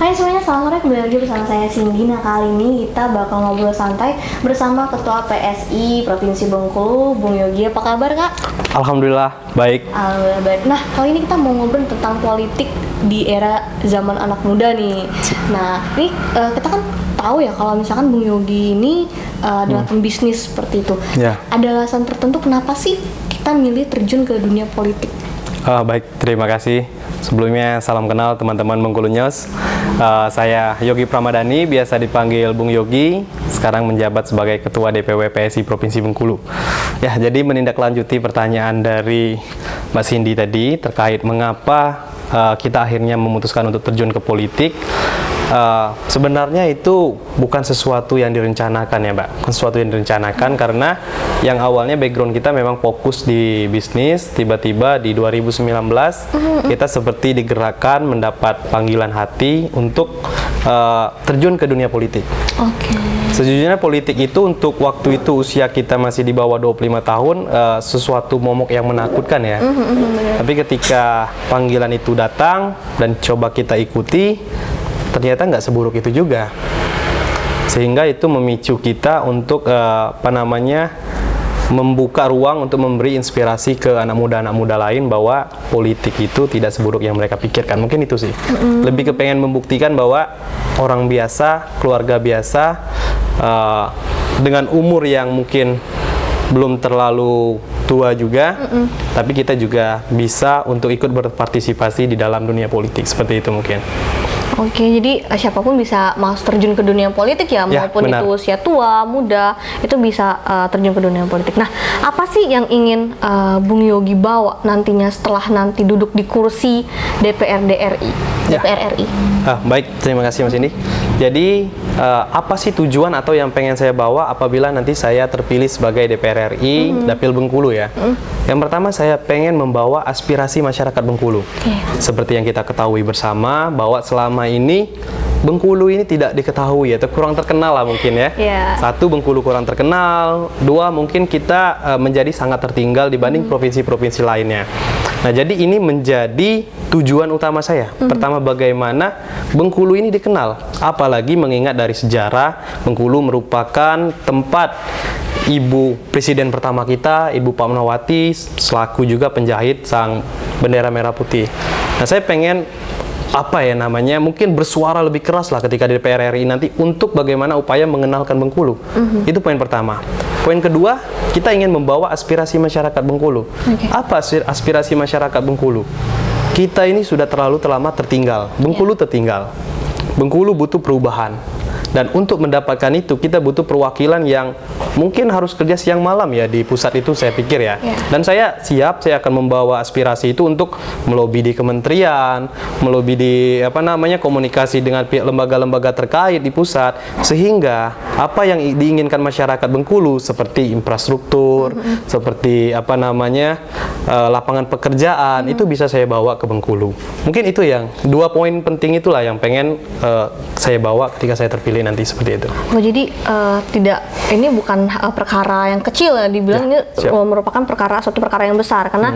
Hai semuanya, selamat sore, kembali lagi bersama saya Cindy. Nah kali ini kita bakal ngobrol santai bersama Ketua PSI Provinsi Bengkulu, Bung Yogi. Apa kabar Kak? Alhamdulillah, baik. Alhamdulillah baik. Nah kali ini kita mau ngobrol tentang politik di era zaman anak muda nih. Nah ini kita kan tahu ya kalau misalkan Bung Yogi ini adalah pembisnis seperti itu. Ya. Ada alasan tertentu kenapa sih kita milih terjun ke dunia politik? Baik, terima kasih. Sebelumnya salam kenal teman-teman Bengkulu News. Saya Yogi Pramadani, biasa dipanggil Bung Yogi. Sekarang menjabat sebagai Ketua DPW PSI Provinsi Bengkulu. Ya, jadi menindaklanjuti pertanyaan dari Mbak Cindy tadi terkait mengapa kita akhirnya memutuskan untuk terjun ke politik. Sebenarnya itu bukan sesuatu yang direncanakan ya Mbak, sesuatu yang direncanakan karena yang awalnya background kita memang fokus di bisnis, tiba-tiba di 2019 kita seperti digerakkan mendapat panggilan hati untuk terjun ke dunia politik. Sejujurnya politik itu untuk waktu itu usia kita masih di bawah 25 tahun sesuatu momok yang menakutkan ya. Tapi ketika panggilan itu datang dan coba kita ikuti, ternyata nggak seburuk itu juga, sehingga itu memicu kita untuk membuka ruang untuk memberi inspirasi ke anak muda lain bahwa politik itu tidak seburuk yang mereka pikirkan. Mungkin itu sih, lebih kepengen membuktikan bahwa orang biasa, keluarga biasa, dengan umur yang mungkin belum terlalu tua juga, tapi kita juga bisa untuk ikut berpartisipasi di dalam dunia politik, seperti itu mungkin. Oke, jadi siapapun bisa masuk terjun ke dunia politik ya, maupun benar. itu usia tua, muda, itu bisa terjun ke dunia politik. Nah, apa sih yang ingin Bung Yogi bawa nantinya setelah nanti duduk di kursi DPRD RI? DPR RI. Baik, terima kasih Mas Indi. Jadi, apa sih tujuan atau yang pengen saya bawa apabila nanti saya terpilih sebagai DPR RI, Dapil Bengkulu ya? Yang pertama, saya pengen membawa aspirasi masyarakat Bengkulu. Seperti yang kita ketahui bersama, bahwa selama ini Bengkulu ini tidak diketahui atau kurang terkenal lah mungkin ya. Satu, Bengkulu kurang terkenal. Dua, mungkin kita menjadi sangat tertinggal dibanding provinsi-provinsi lainnya. Nah, jadi ini menjadi tujuan utama saya. Pertama, bagaimana Bengkulu ini dikenal. Apalagi mengingat dari sejarah, Bengkulu merupakan tempat Ibu Presiden pertama kita, Ibu Fatmawati, selaku juga penjahit sang bendera merah putih. Nah, saya pengen mungkin bersuara lebih keras lah ketika di DPR RI nanti untuk bagaimana upaya mengenalkan Bengkulu. Itu poin pertama. Poin kedua, kita ingin membawa aspirasi masyarakat Bengkulu. Apa aspirasi masyarakat Bengkulu? Kita ini sudah terlalu lama tertinggal. Bengkulu tertinggal. Bengkulu butuh perubahan. Dan untuk mendapatkan itu, kita butuh perwakilan yang mungkin harus kerja siang malam ya di pusat itu, saya pikir ya. Dan saya siap, saya akan membawa aspirasi itu untuk melobi di kementerian, melobi di komunikasi dengan pihak lembaga-lembaga terkait di pusat, sehingga apa yang diinginkan masyarakat Bengkulu seperti infrastruktur, seperti lapangan pekerjaan, itu bisa saya bawa ke Bengkulu. Mungkin itu yang dua poin penting itulah yang pengen saya bawa ketika saya terpilih nanti, seperti itu. Jadi ini bukan perkara yang kecil ya, dibilang ini merupakan suatu perkara yang besar karena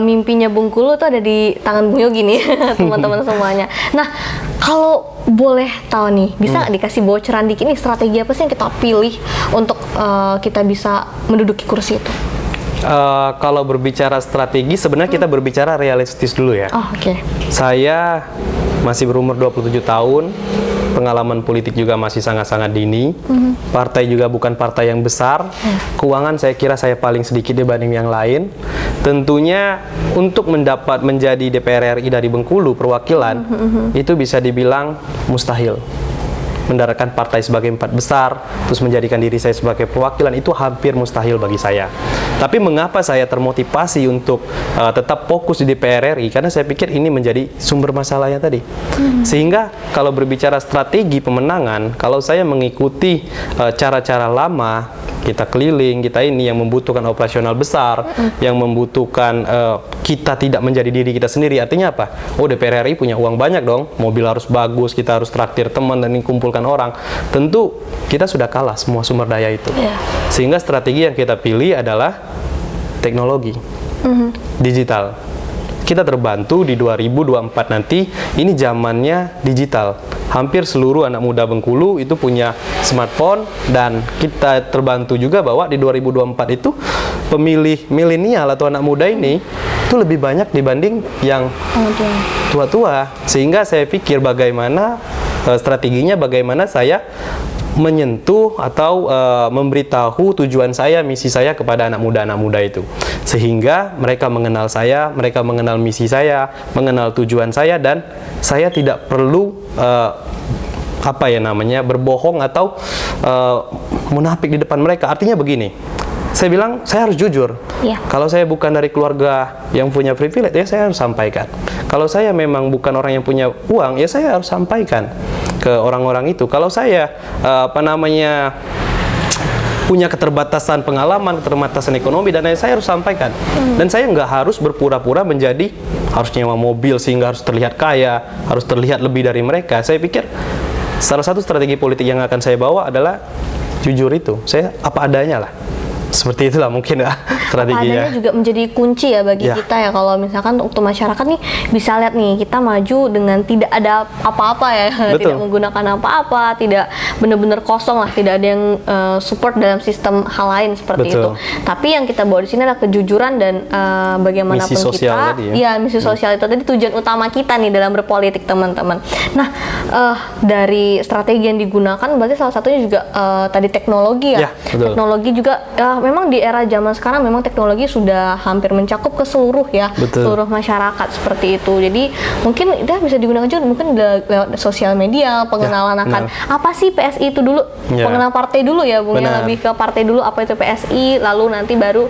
mimpinya Bengkulu itu ada di tangan Bung Yogi nih teman-teman semuanya. Nah, kalau boleh tahu nih, bisa nggak dikasih bocoran dikit nih strategi apa sih yang kita pilih untuk kita bisa menduduki kursi itu? Kalau berbicara strategi, sebenarnya kita berbicara realistis dulu ya. Saya masih berumur 27 tahun, pengalaman politik juga masih sangat-sangat dini, partai juga bukan partai yang besar, keuangan saya kira saya paling sedikit dibanding yang lain. Tentunya untuk menjadi DPR RI dari Bengkulu perwakilan, itu bisa dibilang mustahil. Mendaratkan partai sebagai 4 besar, terus menjadikan diri saya sebagai perwakilan, itu hampir mustahil bagi saya. Tapi mengapa saya termotivasi untuk tetap fokus di DPR RI? Karena saya pikir ini menjadi sumber masalahnya tadi. Sehingga kalau berbicara strategi pemenangan, kalau saya mengikuti cara-cara lama, kita keliling, kita ini yang membutuhkan operasional besar, yang membutuhkan kita tidak menjadi diri kita sendiri. Artinya apa? Oh, DPR RI punya uang banyak dong, mobil harus bagus, kita harus traktir teman dan kumpulkan orang. Tentu kita sudah kalah semua sumber daya itu. Sehingga strategi yang kita pilih adalah teknologi, digital. kita terbantu di 2024 nanti. Ini zamannya digital. Hampir seluruh anak muda Bengkulu itu punya smartphone, dan kita terbantu juga bahwa di 2024 itu pemilih milenial atau anak muda ini itu lebih banyak dibanding yang tua-tua. Sehingga saya pikir bagaimana strateginya, bagaimana saya menyentuh atau memberitahu tujuan saya, misi saya kepada anak muda itu, sehingga mereka mengenal saya, mereka mengenal misi saya, mengenal tujuan saya, dan saya tidak perlu berbohong atau munafik di depan mereka. Artinya begini, saya bilang saya harus jujur. Kalau saya bukan dari keluarga yang punya privilege, ya saya harus sampaikan. Kalau saya memang bukan orang yang punya uang, ya saya harus sampaikan ke orang-orang itu. Kalau saya punya keterbatasan pengalaman, keterbatasan ekonomi, dan lain, saya harus sampaikan. Dan saya nggak harus berpura-pura menjadi harus nyewa mobil sehingga harus terlihat kaya, harus terlihat lebih dari mereka. Saya pikir salah satu strategi politik yang akan saya bawa adalah jujur itu. Saya apa adanya lah. Seperti itulah mungkin ya strateginya. Adanya juga menjadi kunci ya bagi kita ya, kalau misalkan untuk masyarakat nih bisa lihat nih, kita maju dengan tidak ada apa-apa ya. Tidak menggunakan apa-apa, tidak benar-benar kosong lah, tidak ada yang support dalam sistem hal lain seperti itu. Tapi yang kita bawa di sini adalah kejujuran dan bagaimanapun misi sosial kita tadi misi sosial itu tadi tujuan utama kita nih dalam berpolitik, teman-teman. Nah, dari strategi yang digunakan berarti salah satunya juga tadi teknologi ya. Teknologi juga memang di era zaman sekarang memang teknologi sudah hampir mencakup ke seluruh seluruh masyarakat seperti itu. Jadi mungkin itu bisa digunakan juga mungkin lewat sosial media, pengenalan akan apa sih PSI itu dulu, pengenalan partai dulu ya Bung, ya lebih ke partai dulu, apa itu PSI, lalu nanti baru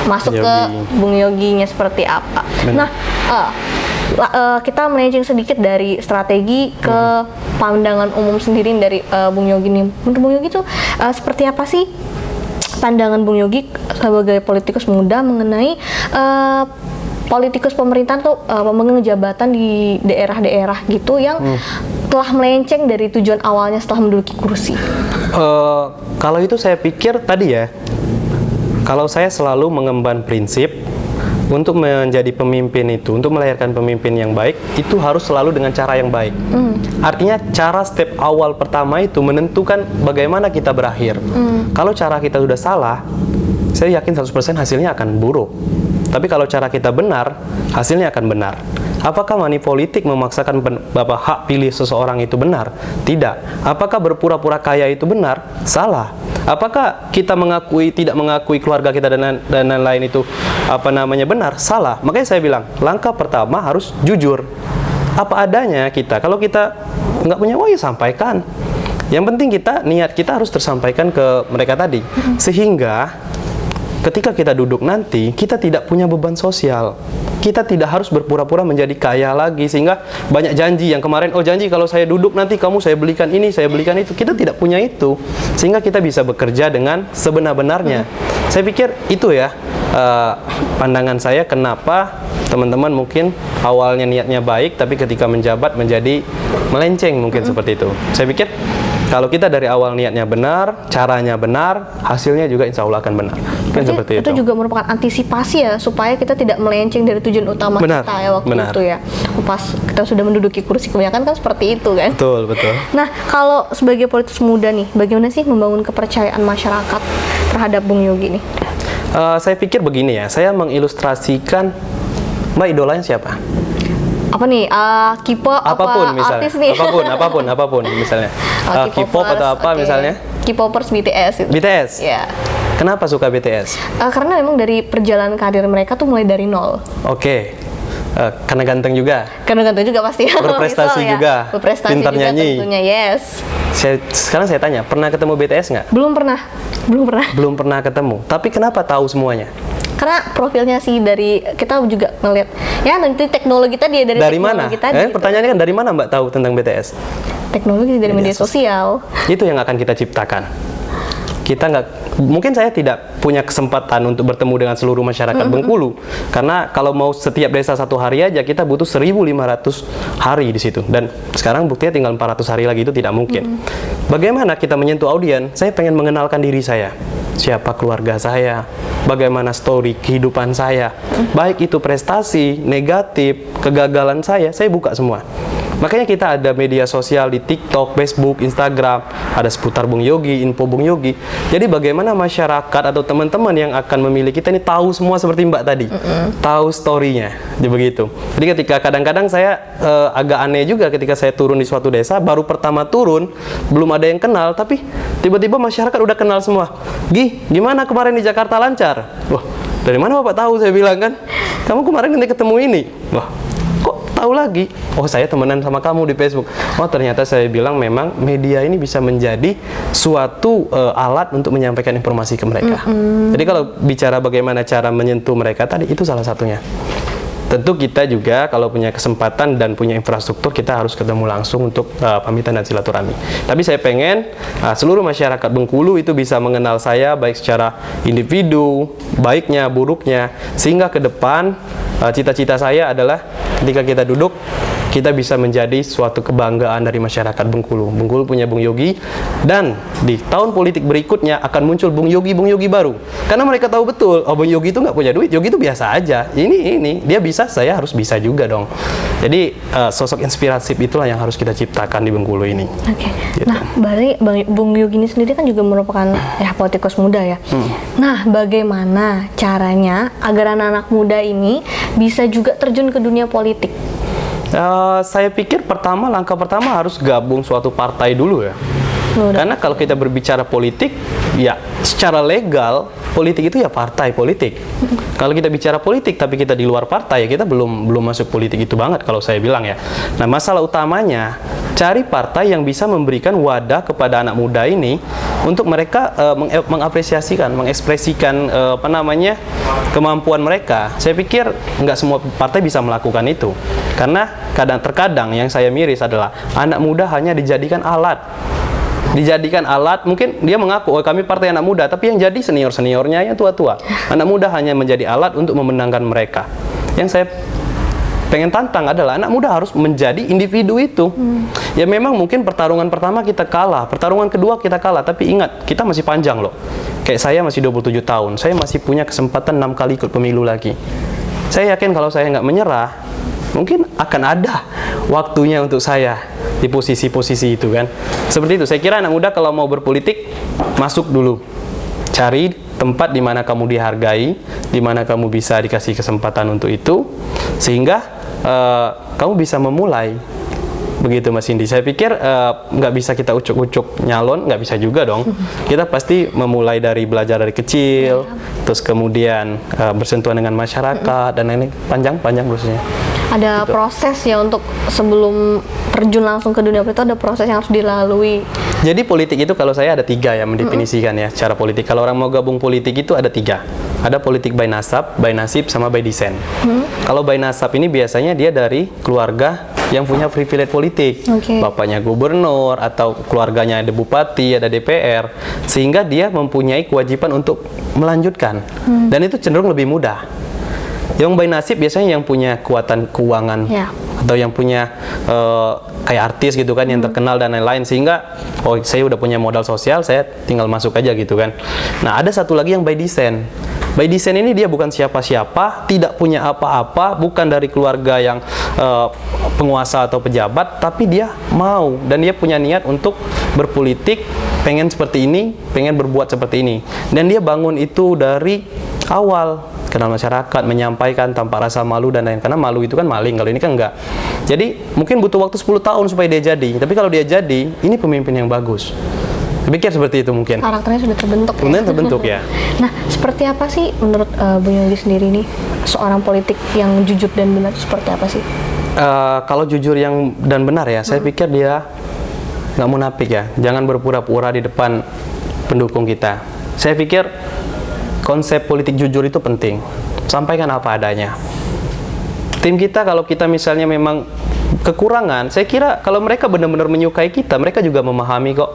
masuk ke Bung Yoginya seperti apa. Nah, kita melenceng sedikit dari strategi ke pandangan umum sendiri dari Bung Yogi nih. Menurut Bung Yogi itu seperti apa sih pandangan Bung Yogi sebagai politikus muda mengenai politikus pemerintahan atau pemegang jabatan di daerah-daerah gitu yang telah melenceng dari tujuan awalnya setelah menduduki kursi? Kalau itu saya pikir tadi ya, kalau saya selalu mengemban prinsip untuk menjadi pemimpin itu, untuk melahirkan pemimpin yang baik, itu harus selalu dengan cara yang baik. Artinya cara step awal pertama itu menentukan bagaimana kita berakhir. Kalau cara kita sudah salah, saya yakin 100% hasilnya akan buruk. Tapi kalau cara kita benar, hasilnya akan benar. Apakah money politik memaksakan hak pilih seseorang itu benar? Tidak. Apakah berpura-pura kaya itu benar? Salah. Apakah kita tidak mengakui keluarga kita dan lain-lain itu benar? Salah. Makanya saya bilang, langkah pertama harus jujur. Apa adanya kita. Kalau kita nggak punya uang, ya sampaikan. Yang penting niat kita harus tersampaikan ke mereka tadi. Sehingga ketika kita duduk nanti, kita tidak punya beban sosial. Kita tidak harus berpura-pura menjadi kaya lagi, sehingga banyak janji yang kemarin, janji kalau saya duduk nanti saya belikan ini, saya belikan itu. Kita tidak punya itu, sehingga kita bisa bekerja dengan sebenar-benarnya. Saya pikir itu ya pandangan saya, kenapa teman-teman mungkin awalnya niatnya baik, tapi ketika menjabat menjadi melenceng mungkin seperti itu. Saya pikir kalau kita dari awal niatnya benar, caranya benar, hasilnya juga insya Allah akan benar. Seperti itu juga merupakan antisipasi ya, supaya kita tidak melenceng dari tujuan utama kita ya waktu itu ya. Pas kita sudah menduduki kursi, kebanyakan kan seperti itu kan. Betul. Nah, kalau sebagai politikus muda nih, bagaimana sih membangun kepercayaan masyarakat terhadap Bung Yogi nih? Saya pikir begini ya, saya mengilustrasikan, Mbak idolanya siapa? Apa nih, K-pop apapun misalnya, artis nih? apapun misalnya, K-pop atau apa misalnya? K-popers BTS itu. BTS? Ya. Kenapa suka BTS? Karena memang dari perjalanan karir mereka tuh mulai dari nol. Oke. Karena ganteng juga? Karena ganteng juga pasti. Berprestasi juga? Berprestasi pintar juga nyanyi? Tentunya, yes. Sekarang saya tanya, pernah ketemu BTS nggak? Belum pernah. Belum pernah ketemu. Tapi kenapa tahu semuanya? Karena profilnya sih dari kita juga ngeliat ya nanti teknologi tadi ya, dari mana? Tadi, pertanyaannya kan dari mana Mbak tahu tentang BTS? Teknologi dari media sosial. Itu yang akan kita ciptakan. Kita mungkin saya tidak punya kesempatan untuk bertemu dengan seluruh masyarakat Bengkulu, karena kalau mau setiap desa satu hari aja kita butuh 1.500 hari di situ, dan sekarang buktinya tinggal 400 hari lagi, itu tidak mungkin. Bagaimana kita menyentuh audiens? Saya pengen mengenalkan diri saya. siapa keluarga saya, bagaimana story kehidupan saya, baik itu prestasi, negatif, kegagalan saya buka semua. Makanya kita ada media sosial di TikTok, Facebook, Instagram, ada seputar Bung Yogi, info Bung Yogi. Jadi bagaimana masyarakat atau teman-teman yang akan memilih kita ini tahu semua seperti Mbak tadi, tahu story-nya, jadi begitu. Jadi ketika kadang-kadang saya agak aneh juga ketika saya turun di suatu desa, baru pertama turun, belum ada yang kenal, tapi tiba-tiba masyarakat udah kenal semua. Gimana kemarin di Jakarta lancar? Wah, dari mana Bapak tahu? Saya bilang kan, kamu kemarin nanti ketemu ini. Wah, tahu lagi, oh saya temenan sama kamu di Facebook. Oh ternyata saya bilang memang media ini bisa menjadi suatu alat untuk menyampaikan informasi ke mereka. Jadi kalau bicara bagaimana cara menyentuh mereka tadi, itu salah satunya. Tentu kita juga kalau punya kesempatan dan punya infrastruktur, kita harus ketemu langsung untuk pamitan dan silaturahmi. Tapi saya pengen seluruh masyarakat Bengkulu itu bisa mengenal saya baik secara individu, baiknya, buruknya, sehingga ke depan cita-cita saya adalah ketika kita duduk, kita bisa menjadi suatu kebanggaan dari masyarakat Bengkulu. Bengkulu punya Bung Yogi, dan di tahun politik berikutnya akan muncul Bung Yogi baru. Karena mereka tahu betul, oh Bung Yogi itu nggak punya duit, Yogi itu biasa aja. Ini dia bisa, saya harus bisa juga dong. Jadi sosok inspiratif itulah yang harus kita ciptakan di Bengkulu ini. Oke. Gitu. Nah, berarti Bung Yogi ini sendiri kan juga merupakan politikus muda ya. Nah, bagaimana caranya agar anak-anak muda ini bisa juga terjun ke dunia politik? Saya pikir langkah pertama harus gabung suatu partai dulu ya. Karena kalau kita berbicara politik, ya secara legal politik itu ya partai politik. Kalau kita bicara politik tapi kita di luar partai, ya kita belum masuk politik itu banget kalau saya bilang ya. Nah, masalah utamanya cari partai yang bisa memberikan wadah kepada anak muda ini untuk mereka mengapresiasikan, mengekspresikan kemampuan mereka. Saya pikir nggak semua partai bisa melakukan itu. Karena terkadang yang saya miris adalah anak muda hanya dijadikan alat. Mungkin dia mengaku, oh kami partai anak muda, tapi yang jadi senior-seniornya yang tua-tua. Anak muda hanya menjadi alat untuk memenangkan mereka. Yang saya pengen tantang adalah anak muda harus menjadi individu itu. Ya memang mungkin pertarungan pertama kita kalah, pertarungan kedua kita kalah, tapi ingat, kita masih panjang loh. Kayak saya masih 27 tahun, saya masih punya kesempatan 6 kali ikut pemilu lagi. Saya yakin kalau saya nggak menyerah, mungkin akan ada waktunya untuk saya di posisi-posisi itu kan. Seperti itu, saya kira anak muda kalau mau berpolitik, masuk dulu. Cari tempat di mana kamu dihargai, di mana kamu bisa dikasih kesempatan untuk itu, sehingga kamu bisa memulai. Begitu Mas Indi. Saya pikir nggak bisa kita ucuk-ucuk nyalon, nggak bisa juga dong. Kita pasti memulai dari belajar dari kecil, terus kemudian bersentuhan dengan masyarakat, dan ini panjang prosesnya. Ada gitu. proses ya untuk sebelum terjun langsung ke dunia politik, ada proses yang harus dilalui. Jadi politik itu kalau saya ada 3 yang mendefinisikan ya cara politik. Kalau orang mau gabung politik itu ada 3. Ada politik by nasab, by nasib, sama by design. Kalau by nasab ini biasanya dia dari keluarga yang punya privilege politik. Bapaknya gubernur atau keluarganya ada bupati, ada DPR, sehingga dia mempunyai kewajiban untuk melanjutkan. Dan itu cenderung lebih mudah. Yang by nasib biasanya yang punya kekuatan keuangan, atau yang punya kayak artis gitu kan, yang terkenal dan lain-lain, sehingga oh saya udah punya modal sosial, saya tinggal masuk aja gitu kan. Nah, ada satu lagi yang by design. By design ini dia bukan siapa-siapa, tidak punya apa-apa, bukan dari keluarga yang penguasa atau pejabat, tapi dia mau dan dia punya niat untuk berpolitik, pengen seperti ini, pengen berbuat seperti ini. Dan dia bangun itu dari awal, kenal masyarakat, menyampaikan tanpa rasa malu dan lain, karena malu itu kan maling, kalau ini kan enggak. Jadi mungkin butuh waktu 10 tahun supaya dia jadi, tapi kalau dia jadi, ini pemimpin yang bagus. Pikir seperti itu mungkin. Karakternya sudah terbentuk. Kemudian terbentuk ya. Nah, seperti apa sih menurut Bung Yogi sendiri nih seorang politik yang jujur dan benar, seperti apa sih? Kalau jujur yang dan benar ya, saya pikir dia nggak munafik ya. Jangan berpura-pura di depan pendukung kita. Saya pikir konsep politik jujur itu penting. Sampaikan apa adanya. Tim kita kalau kita misalnya memang kekurangan, saya kira kalau mereka benar-benar menyukai kita, mereka juga memahami kok.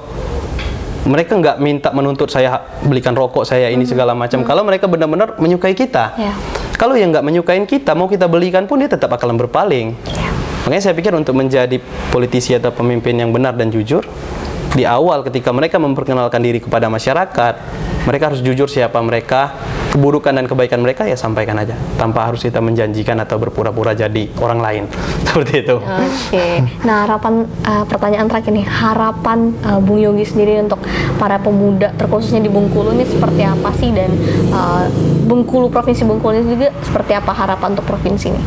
Mereka nggak minta menuntut saya belikan rokok saya ini segala macam. Kalau mereka benar-benar menyukai kita. Kalau yang nggak menyukain kita, mau kita belikan pun dia tetap akan berpaling. Makanya saya pikir untuk menjadi politisi atau pemimpin yang benar dan jujur, di awal ketika mereka memperkenalkan diri kepada masyarakat, Mereka harus jujur siapa mereka, keburukan dan kebaikan mereka ya sampaikan aja, tanpa harus kita menjanjikan atau berpura-pura jadi orang lain. Seperti itu. Oke. Nah, harapan pertanyaan terakhir nih, harapan Bung Yogi sendiri untuk para pemuda terkhususnya di Bengkulu ini seperti apa sih, dan Bengkulu, Provinsi Bengkulu ini juga seperti apa harapan untuk provinsi ini?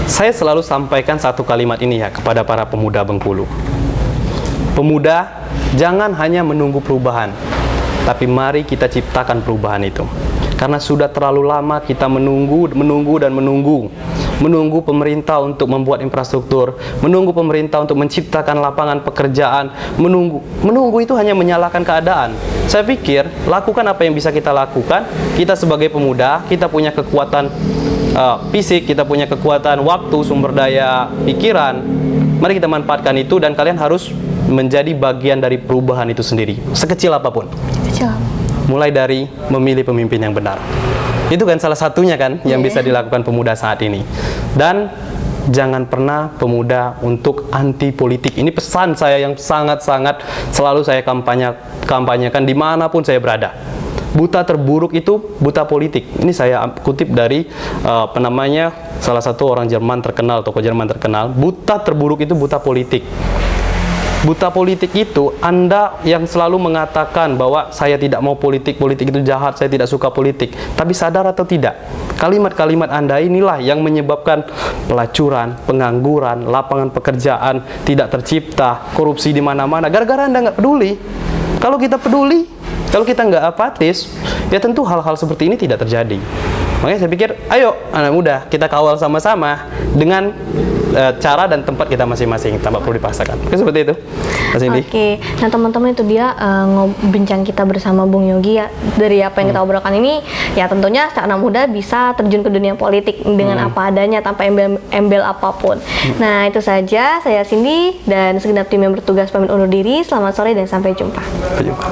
Saya selalu sampaikan satu kalimat ini ya kepada para pemuda Bengkulu. Pemuda, jangan hanya menunggu perubahan, tapi mari kita ciptakan perubahan itu. Karena sudah terlalu lama kita menunggu pemerintah untuk membuat infrastruktur, menunggu pemerintah untuk menciptakan lapangan pekerjaan, menunggu itu hanya menyalahkan keadaan. Saya pikir, lakukan apa yang bisa kita lakukan. Kita sebagai pemuda, kita punya kekuatan fisik, kita punya kekuatan waktu, sumber daya, pikiran. Mari kita manfaatkan itu, dan kalian harus menjadi bagian dari perubahan itu sendiri, sekecil apapun. Kecil. Mulai dari memilih pemimpin yang benar. Itu kan salah satunya kan yang bisa dilakukan pemuda saat ini. Dan jangan pernah pemuda untuk anti politik. Ini pesan saya yang sangat-sangat selalu saya kampanyekan dimanapun saya berada. Buta terburuk itu buta politik. Ini saya kutip dari salah satu orang Jerman terkenal, tokoh Jerman terkenal. Buta terburuk itu buta politik. Buta politik itu Anda yang selalu mengatakan bahwa saya tidak mau politik, politik itu jahat, saya tidak suka politik. Tapi sadar atau tidak, kalimat-kalimat Anda inilah yang menyebabkan pelacuran, pengangguran, lapangan pekerjaan tidak tercipta, korupsi di mana-mana. Gara-gara Anda nggak peduli. Kalau kita peduli, kalau kita nggak apatis, ya tentu hal-hal seperti ini tidak terjadi. Makanya saya pikir, ayo anak muda, kita kawal sama-sama dengan cara dan tempat kita masing-masing, tanpa perlu dipaksakan. Oke, seperti itu, Mas Indi. Oke, nah teman-teman, itu dia bincang kita bersama Bung Yogi ya. Dari apa yang kita obrolkan ini, ya tentunya anak muda bisa terjun ke dunia politik dengan apa adanya, tanpa embel apapun. Nah, itu saja, saya Cindy dan segenap tim yang bertugas pamit undur diri. Selamat sore dan sampai jumpa. Sampai jumpa.